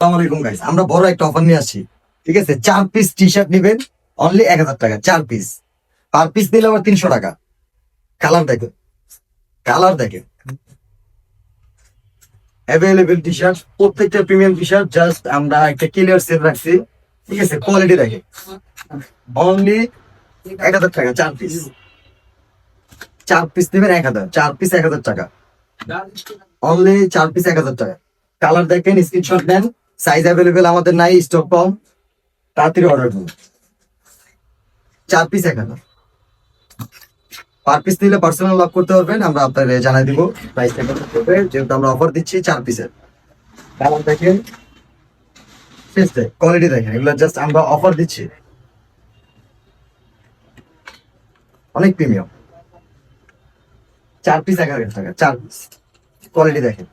আসসালামু আলাইকুম গাইস, আমরা বড় একটা অফার নিয়ে আসছি। ঠিক আছে, 4 পিস টি শার্ট নিবেন অনলি 1000 টাকা। 4 পিস, পার পিস নিলে আবার 300 টাকা। কালার দেখেন, কালার দেখেন, অ্যাভেলেবেল টি শার্ট, প্রত্যেকটা প্রিমিয়াম টি শার্ট। জাস্ট আমরা একটা ক্লিয়ার সেল রাখছি। ঠিক আছে, কোয়ালিটি দেখেন, অনলি 1000 টাকা। 4 পিস, 4 পিস নেবেন 1000, 4 পিস 1000 টাকা। অনলি 4 পিস 1000 টাকা। কালার দেখেন, স্ক্রিনশট নেন। সাইজ অ্যাভেলেবেল আমাদের নাই, স্টক কম, তাড়াতাড়ি অর্ডার করুন। 4 পিস 1000, পার পিস নিলে পার্সোনাল লাভ করতে পারবেন, আমরা আপনাকে জানাই দিব প্রাইস করবে, যেহেতু আমরা অফার দিচ্ছি 4 পিসের। কালার দেখেন, কোয়ালিটি দেখেন, এগুলো জাস্ট আমরা অফার দিচ্ছি, অনেক প্রিমিয়াম। 4 পিস 1000 টাকা। 4 পিস, কোয়ালিটি দেখেন,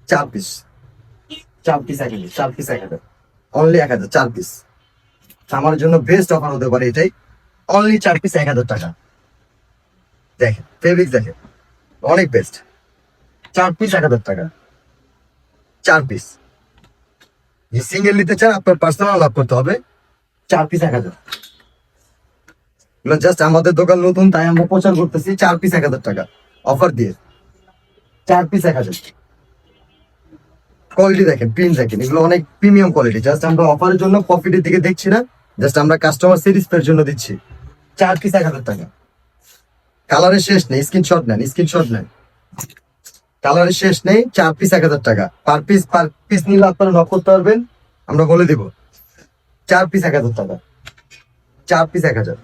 4 piece, 4 piece 1000, 4 piece 1000, only 1000। 4 piece আমার জন্য বেস্ট অফার হতে পারে এটাই, অনলি 4 পিস 1000 টাকা। দেখেন ফেব্রিক দেখেন, অনেক বেস্ট। 4 পিস 1000 টাকা। 4 পিস, যে সিঙ্গেল নিতে চান আপনার পার্সোনাল লাভ করতে হবে। 4 পিস 1000, এগুলো জাস্ট আমাদের দোকান নতুন, তাই আমরা প্রচার করতেছি। 4 পিস 1000 টাকা অফার দিয়ে, 4 পিস 1000। কোয়ালিটি দেখেন, প্রিন্ট দেখেন, এগুলো অনেক প্রিমিয়াম কোয়ালিটি। জাস্ট আমরা অফারের জন্য প্রফিটের দিকে দেখছি না, জাস্ট আমরা কাস্টমার স্যাটিসফাইয়ের জন্য দিচ্ছি। 4 পিস 1000 টাকা। কালারের শেষ নেই, স্ক্রিনশট নেন, স্ক্রিনশট নেন। কালারের শেষ নেই। 4 পিস 1000 টাকা। পার পিস নিলে আপনারা নক করতে পারবেন, আমরা বলে দিব। 4 পিস 1000 টাকা। 4 পিস 1000।